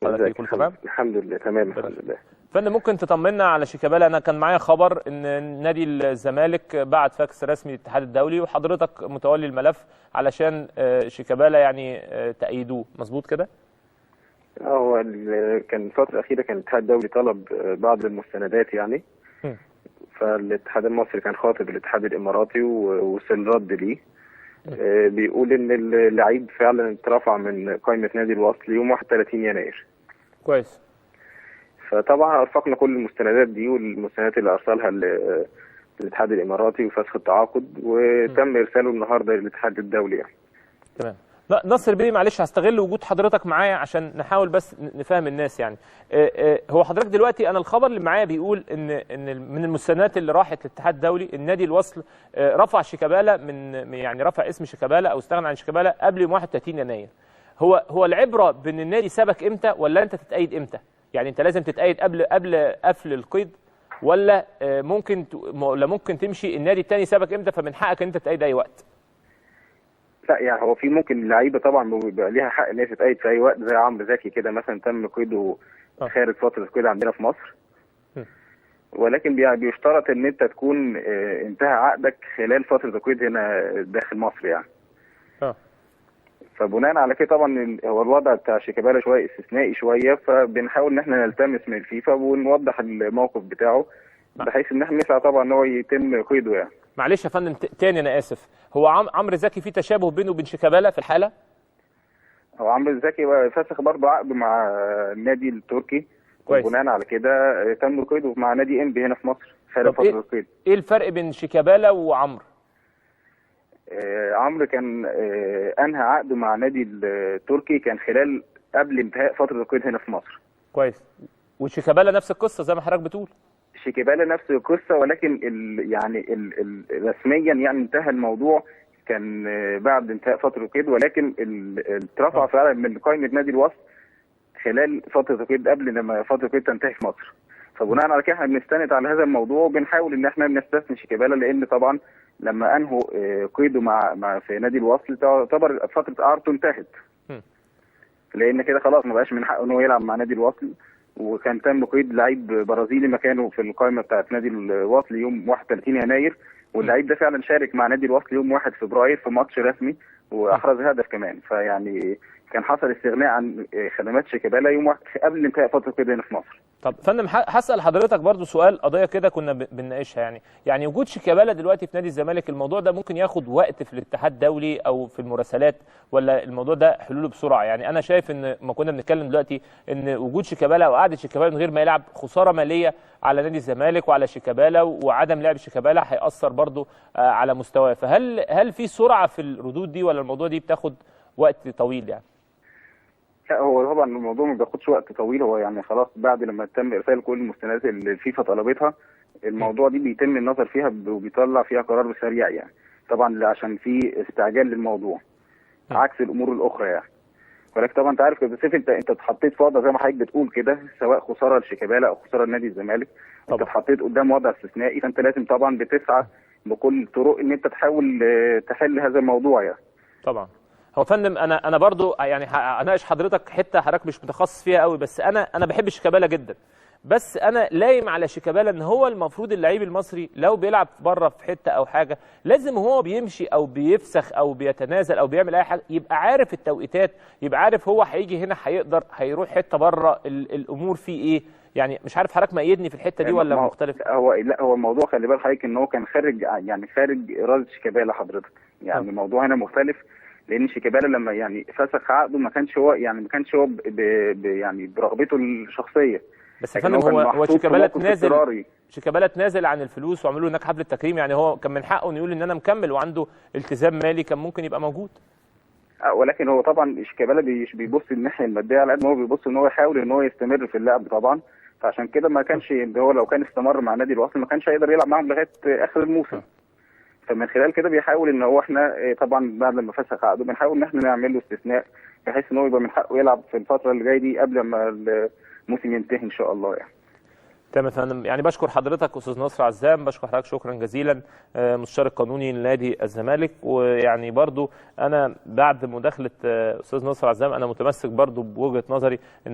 حضرتك كله تمام؟ الحمد لله تمام الحمد لله. فندم ممكن تطمنا على شيكابالا؟ انا كان معايا خبر ان نادي الزمالك بعت فاكس رسمي للاتحاد الدولي وحضرتك متولي الملف علشان شيكابالا يعني تأيدوه، مظبوط كده؟ هو كان الفترة الأخيرة كان الاتحاد الدولي طلب بعض المستندات يعني. فالاتحاد المصري كان خاطب الاتحاد الإماراتي ووصل رد ليه. بيقول إن اللعيب فعلا اترفع من قائمة نادي الوصل يوم 31 يناير. كويس. فطبعا أرفقنا كل المستندات دي والمستندات اللي أرسلها للاتحاد الإماراتي وفسخ التعاقد، وتم إرساله النهارده للاتحاد الدولي يعني. تمام. لا ناصر بيه، معلش هستغل وجود حضرتك معايا عشان نحاول بس نفهم الناس يعني. هو حضرتك دلوقتي، انا الخبر اللي معايا بيقول ان من المستندات اللي راحت للاتحاد الدولي النادي الوصل رفع شيكابالا يعني رفع اسم شيكابالا او استغنى عن شيكابالا قبل يوم 31 يناير. هو العبره بان النادي سابك امتى ولا انت تتأيد امتى؟ يعني انت لازم تتأيد قبل قفل القيد ولا ممكن تمشي النادي الثاني سابك امتى فمن حقك ان انت تتأيد اي وقت؟ لا يعني هو في ممكن اللعيبه طبعا بيبقى ليها حق ان هي تتأيد في اي وقت، زي عمرو زكي كده مثلا تم قيده خارج فتره القيد عندنا في مصر. ولكن بيشترط ان انت تكون انتهى عقدك خلال فتره القيد هنا داخل مصر يعني. فبناء على كده طبعا هو الوضع بتاع شيكابالا شويه استثنائي شويه، فبنحاول ان احنا نلتمس من الفيفا ونوضح الموقف بتاعه بحيث ان احنا نسعى طبعا ان هو يتم قيده يعني. معلش يا فندم تاني انا اسف، هو عمرو زكي في تشابه بينه وبين شيكابالا في الحاله؟ هو عمرو زكي فسخ برضه عقد مع النادي التركي، وبناء على كده تم قيده مع نادي انبي هنا في مصر خلال فتره القيد. ايه الفرق بين شيكابالا وعمرو؟ عمرو كان انهى عقده مع نادي التركي كان قبل انتهاء فتره القيد هنا في مصر. كويس. وشيكابالا نفس القصه زي ما حضرتك بتقول؟ شيكابالا نفس القصه، ولكن رسميا يعني انتهى الموضوع كان بعد انتهاء فتره القيد، ولكن اترفع فعلا من قائمه نادي الوصل خلال فتره القيد قبل لما فتره القيد تنتهي في مصر. فبناء على كده احنا بنستند على هذا الموضوع وبنحاول ان احنا نستثني شيكابالا، لان طبعا لما انهوا قيده مع في نادي الوصل تعتبر فتره اعارته انتهت. لان كده خلاص ما بقاش من حقه ان هو يلعب مع نادي الوصل، وكان تم قيد لعيب برازيلي مكانه في القائمه بتاعت نادي الوصل يوم 31 يناير، واللعيب ده فعلا شارك مع نادي الوصل يوم 1 فبراير في ماتش رسمي واحرز هدف كمان. فيعني كان حصل استغناء عن خدمات شيكابالا يوم 1 قبل انتهاء فتره القيد هنا في مصر. طب فندم هسأل حضرتك برضو سؤال، قضيه كده كنا بنناقشها يعني وجود شيكابالا دلوقتي في نادي الزمالك، الموضوع ده ممكن ياخد وقت في الاتحاد الدولي او في المراسلات ولا الموضوع ده حلوله بسرعه؟ يعني انا شايف ان ما كنا بنتكلم دلوقتي ان وجود شيكابالا او قعده شيكابالا من غير ما يلعب خساره ماليه على نادي الزمالك وعلى شيكابالا، وعدم لعب شيكابالا هيأثر برضو على مستواه. فهل في سرعه في الردود دي ولا الموضوع دي بتاخد وقت طويل يعني؟ لا هو طبعا الموضوع ما بياخدش وقت طويل، هو يعني خلاص بعد لما تم ارسال كل المستندات اللي الفيفا طلبتها الموضوع دي بيتم النظر فيها وبيطلع فيها قرار سريع يعني، طبعا عشان في استعجال للموضوع عكس الامور الاخرى يعني. ولكن طبعا انت عارف بس انت اتحطيت في وضع زي ما حضرتك بتقول كده، سواء خساره لشيكابالا او خساره لنادي الزمالك، انت اتحطيت قدام وضع استثنائي، فانت لازم طبعا بتسعى بكل الطرق ان انت تحاول تحل هذا الموضوع يعني. طبعا. هو فندم انا برضو يعني هناقش حضرتك حته حضرتك مش متخصص فيها قوي، بس انا بحب شيكابالا جدا، بس انا لايم على شيكابالا ان هو المفروض اللعيب المصري لو بيلعب بره في حته او حاجه لازم هو بيمشي او بيفسخ او بيتنازل او بيعمل اي حاجه يبقى عارف التوقيتات، يبقى عارف هو هيجي هنا هيروح حته بره الامور فيه ايه يعني. مش عارف حضرتك مأيدني في الحته دي ولا مختلف؟ هو الموضوع خلي بالك حضرتك ان هو كان خارج اراده شيكابالا حضرتك يعني. الموضوع هنا مختلف، لان شيكابالا لما يعني فسخ عقده ما كانش هو يعني برغبته الشخصيه. بس يا فندم هو شيكابالا تنازل عن الفلوس وعملوا هناك حفله تكريم، يعني هو كان من حقه انه يقول ان انا مكمل وعنده التزام مالي كان ممكن يبقى موجود. ولكن هو طبعا شيكابالا بيبص الناحيه الماديه على قد ما هو بيبص ان هو يحاول ان هو يستمر في اللعب طبعا، فعشان كده ما كانش هو لو كان استمر مع نادي الوصل ما كانش هيقدر يلعب معاهم لغايه اخر الموسم. فمن خلال كده بيحاول ان هو احنا طبعا بعد لما فسخ عقده بنحاول ان احنا نعمل له استثناء بحيث ان هو يبقى من حقه يلعب في الفتره اللي جايه دي قبل ما الموسم ينتهي ان شاء الله يعني. تمام يا فندم. يعني بشكر حضرتك استاذ ناصر عزام، بشكر حضرتك شكرا جزيلا مستشار القانوني لنادي الزمالك. ويعني برضو انا بعد مداخله استاذ ناصر عزام انا متمسك برضو بوجهه نظري